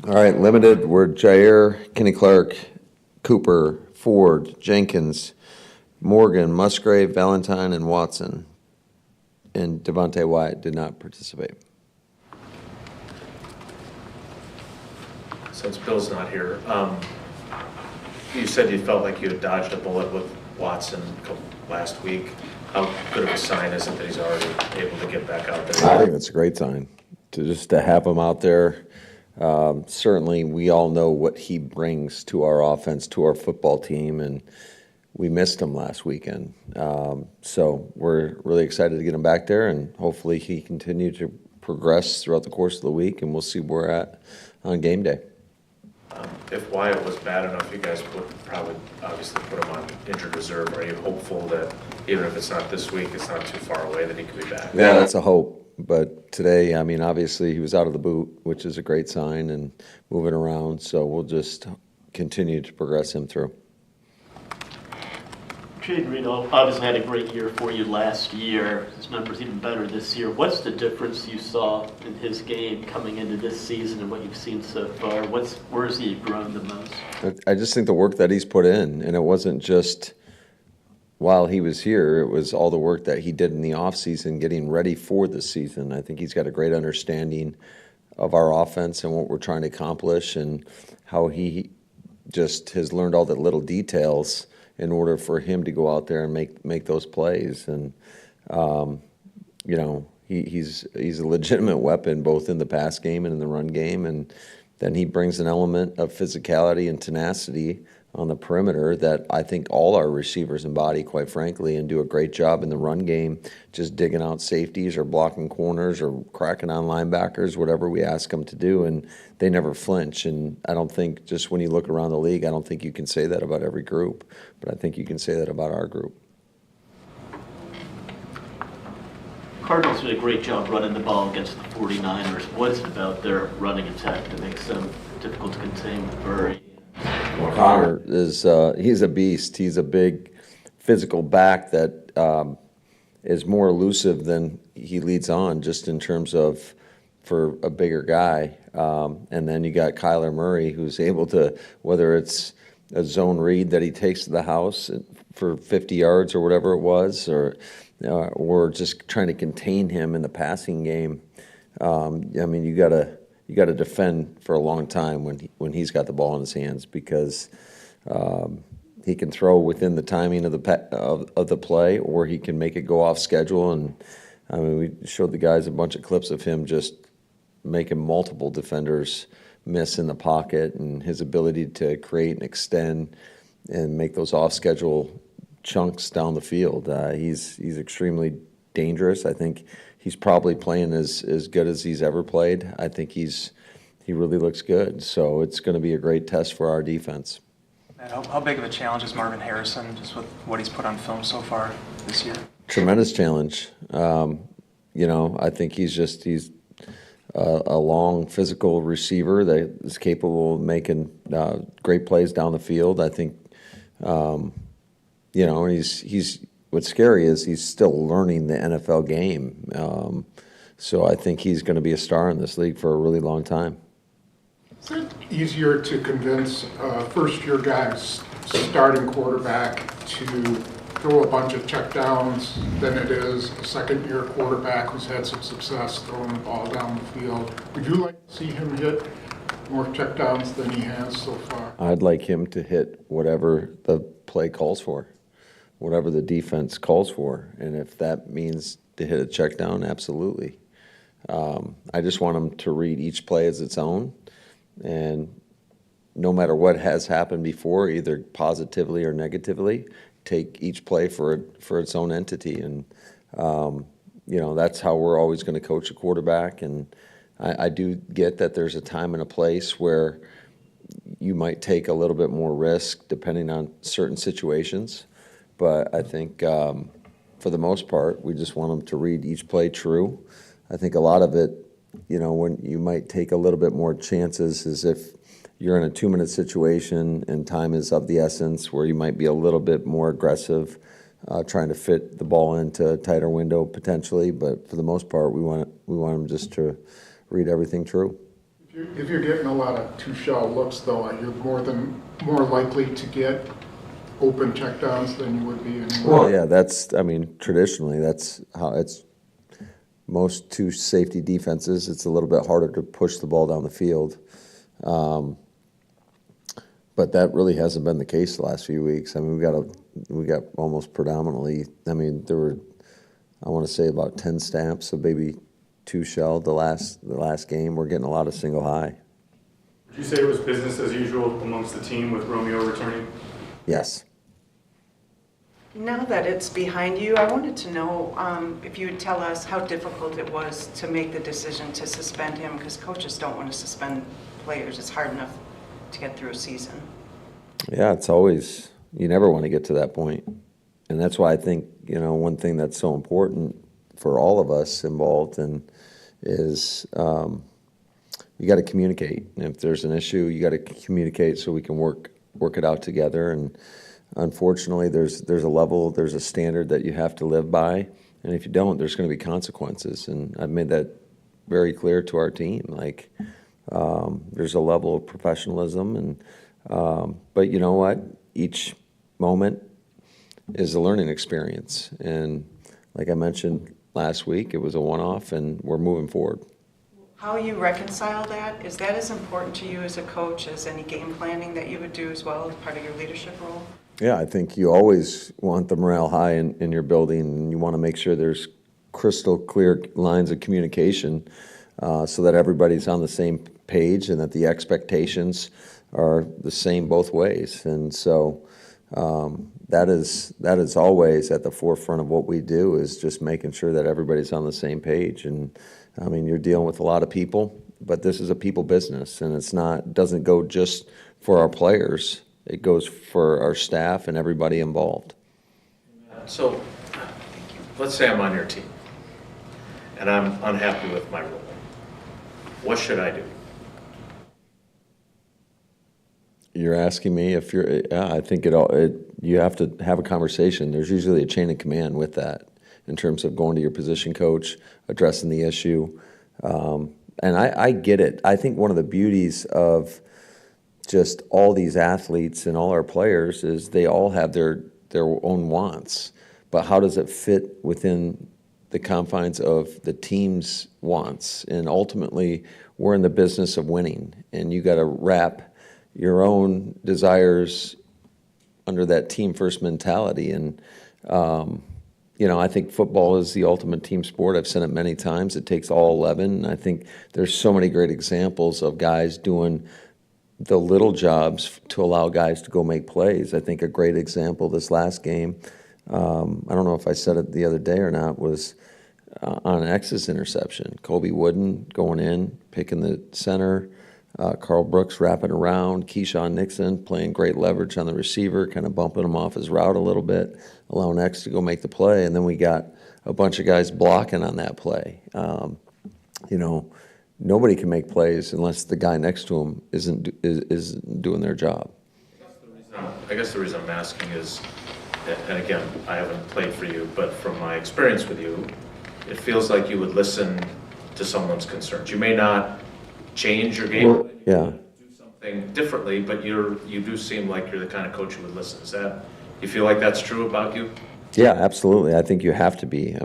All right, limited, we're Jair, Kenny Clark, Cooper, Ford, Jenkins, Morgan, Musgrave, Valentine, and Watson. And Devontae Wyatt did not participate. Since Bill's not here, you said you felt like you had dodged a bullet with Watson last week. How good of a sign is it that he's already able to get back out there? I think that's a great sign to have him out there. Certainly, we all know what he brings to our offense, to our football team, and we missed him last weekend. So we're really excited to get him back there, and hopefully he continue to progress throughout the course of the week, and we'll see where we're at on game day. If Wyatt was bad enough, you guys would probably obviously put him on injured reserve. Are you hopeful that even if it's not this week, it's not too far away that he could be back? Yeah, that's a hope. But today, I mean, obviously he was out of the boot, which is a great sign, and moving around. So we'll just continue to progress him through. Jaden Reed obviously had a great year for you last year. His numbers even better this year. What's the difference you saw in his game coming into this season and what you've seen so far? Where has he grown the most? I just think the work that he's put in, and it wasn't just while he was here, it was all the work that he did in the offseason getting ready for the season. I think he's got a great understanding of our offense and what we're trying to accomplish, and how he just has learned all the little details in order for him to go out there and make those plays. And you know, he's a legitimate weapon both in the pass game and in the run game, and then he brings an element of physicality and tenacity on the perimeter that I think all our receivers embody, quite frankly, and do a great job in the run game, just digging out safeties or blocking corners or cracking on linebackers, whatever we ask them to do, and they never flinch. And I don't think, just when you look around the league, I don't think you can say that about every group, but I think you can say that about our group. Cardinals did a great job running the ball against the 49ers. What is it about their running attack that makes them difficult to contain with Murray? Well, Connor is he's a beast. He's a big physical back that is more elusive than he leads on, just in terms of for a bigger guy. And then you got Kyler Murray, who's able to, whether it's a zone read that he takes to the house for 50 yards or whatever it was, or just trying to contain him in the passing game. I mean, you got to defend for a long time when he's got the ball in his hands, because he can throw within the timing of the play, or he can make it go off schedule. And I mean, we showed the guys a bunch of clips of him just making multiple defenders miss in the pocket, and his ability to create and extend and make those off schedule chunks down the field. He's extremely dangerous. I think he's probably playing as good as he's ever played. I think he really looks good. So it's going to be a great test for our defense. How big of a challenge is Marvin Harrison, just with what he's put on film so far this year? Tremendous challenge. You know, I think he's a long physical receiver that is capable of making great plays down the field. I think, you know, and he's what's scary is he's still learning the NFL game. So I think he's going to be a star in this league for a really long time. Is it easier to convince a first-year guys, starting quarterback, to throw a bunch of checkdowns than it is a second-year quarterback who's had some success throwing the ball down the field? Would you like to see him hit more checkdowns than he has so far? I'd like him to hit whatever the play calls for, whatever the defense calls for. And if that means to hit a check down, absolutely. I just want him to read each play as its own. And no matter what has happened before, either positively or negatively, take each play for its own entity. And, you know, that's how we're always going to coach a quarterback. And I do get that there's a time and a place where you might take a little bit more risk depending on certain situations. But I think for the most part, we just want them to read each play true. I think a lot of it, you know, when you might take a little bit more chances is if you're in a 2-minute situation and time is of the essence, where you might be a little bit more aggressive, trying to fit the ball into a tighter window potentially. But for the most part, we want them just to read everything true. If If you're getting a lot of two-shell looks, though, you're more likely to get open checkdowns than you would be anyway. Well, yeah, traditionally, that's how it's most two safety defenses. It's a little bit harder to push the ball down the field. But that really hasn't been the case the last few weeks. I mean, we got almost predominantly, there were, I want to say about 10 stamps, so maybe two shell the last game. We're getting a lot of single high. Would you say it was business as usual amongst the team with Romeo returning? Yes. Now that it's behind you, I wanted to know if you would tell us how difficult it was to make the decision to suspend him, because coaches don't want to suspend players. It's hard enough to get through a season. Yeah, it's always, you never want to get to that point. And that's why I think, one thing that's so important for all of us involved is you got to communicate. And if there's an issue, you got to communicate so we can work it out together. And unfortunately, there's a standard that you have to live by. And if you don't, there's going to be consequences. And I've made that very clear to our team. There's a level of professionalism, but you know what? Each moment is a learning experience. And like I mentioned last week, it was a one-off, and we're moving forward. How you reconcile that, is that as important to you as a coach as any game planning that you would do as well as part of your leadership role? Yeah, I think you always want the morale high in your building, and you want to make sure there's crystal clear lines of communication so that everybody's on the same page and that the expectations are the same both ways. And so that is always at the forefront of what we do, is just making sure that everybody's on the same page. And you're dealing with a lot of people, but this is a people business, and doesn't go just for our players. It goes for our staff and everybody involved. So let's say I'm on your team and I'm unhappy with my role. What should I do? You're asking me if I think you have to have a conversation. There's usually a chain of command with that in terms of going to your position coach, addressing the issue. And I get it. I think one of the beauties of just all these athletes and all our players is they all have their own wants. But how does it fit within the confines of the team's wants? And ultimately, we're in the business of winning, and you got to wrap your own desires under that team first mentality. And I think football is the ultimate team sport. I've said it many times. It takes all 11. I think there's so many great examples of guys doing the little jobs to allow guys to go make plays. I think a great example this last game, I don't know if I said it the other day or not, was on X's interception. Kobe Wooden going in, picking the center, Carl Brooks wrapping around, Keyshawn Nixon playing great leverage on the receiver, kind of bumping him off his route a little bit, allowing X to go make the play, and then we got a bunch of guys blocking on that play. Nobody can make plays unless the guy next to him isn't doing their job. I guess the reason I'm asking is, and again, I haven't played for you, but from my experience with you, it feels like you would listen to someone's concerns. You may not change your game, Yeah. do something differently, but you do seem like you're the kind of coach who would listen. You feel like that's true about you? Yeah, absolutely. I think you have to be.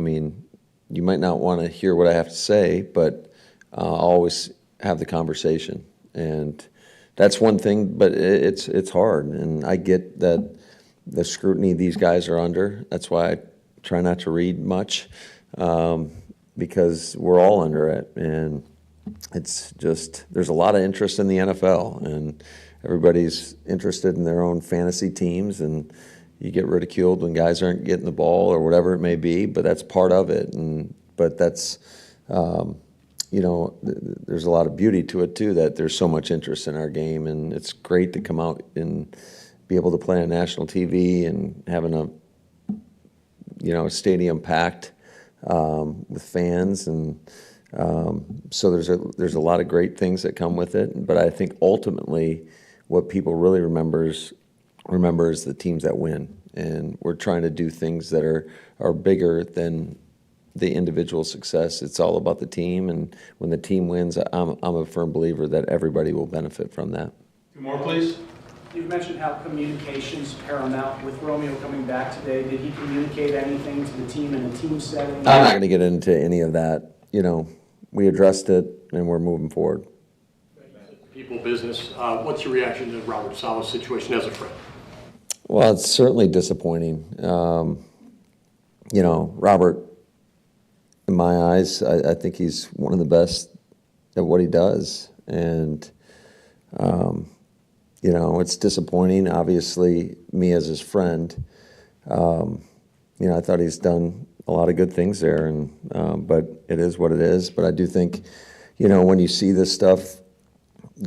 You might not want to hear what I have to say, but I'll always have the conversation. And that's one thing, but it's hard. And I get that the scrutiny these guys are under. That's why I try not to read much, because we're all under it. And it's just, there's a lot of interest in the NFL, and everybody's interested in their own fantasy teams, and you get ridiculed when guys aren't getting the ball or whatever it may be, but that's part of it. But that's, there's a lot of beauty to it too, that there's so much interest in our game, and it's great to come out and be able to play on national TV and having a stadium packed with fans, and so there's a lot of great things that come with it. But I think ultimately what people really remember is the teams that win, and we're trying to do things that are bigger than the individual success. It's all about the team, and when the team wins, I'm a firm believer that everybody will benefit from that. Two more, please. You've mentioned how communication's paramount. With Romeo coming back today, did he communicate anything to the team in a team setting? I'm not going to get into any of that. You know, we addressed it, and we're moving forward. People business. What's your reaction to Robert Sala's situation as a friend? Well, it's certainly disappointing. You know, Robert, in my eyes, I think he's one of the best at what he does. And, you know, it's disappointing. Obviously, me as his friend, you know, I thought he's done a lot of good things there, and but it is what it is. But I do think, you know, when you see this stuff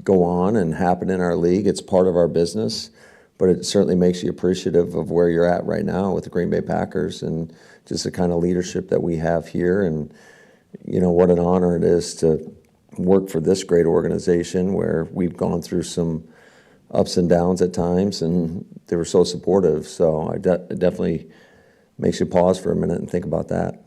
go on and happen in our league, it's part of our business. But it certainly makes you appreciative of where you're at right now with the Green Bay Packers and just the kind of leadership that we have here. And, you know, what an honor it is to work for this great organization where we've gone through some ups and downs at times, and they were so supportive. So it definitely makes you pause for a minute and think about that.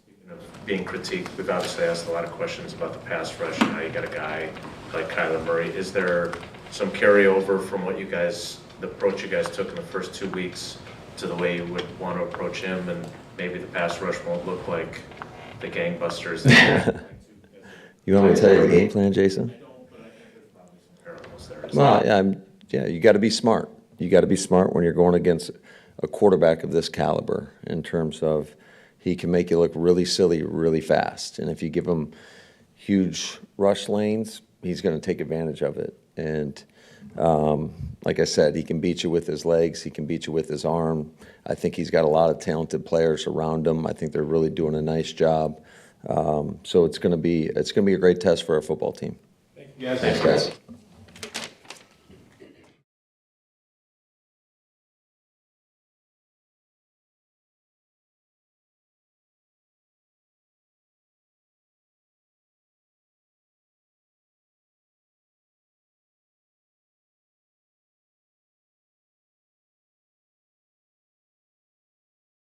Speaking of being critiqued, we've obviously asked a lot of questions about the pass rush and how you got a guy like Kyler Murray. Is there some carryover from what you guys, the approach you guys took in the first 2 weeks to the way you would want to approach him, and maybe the pass rush won't look like the gangbusters? You want me to tell you the game plan, Jason? I don't, but I think there's probably some parallels there. Well, yeah, you got to be smart. You got to be smart when you're going against a quarterback of this caliber in terms of he can make you look really silly really fast. And if you give him huge rush lanes, he's going to take advantage of it. And like I said, he can beat you with his legs. He can beat you with his arm. I think he's got a lot of talented players around him. I think they're really doing a nice job. So it's going to be a great test for our football team. Thank you guys. Thanks, guys.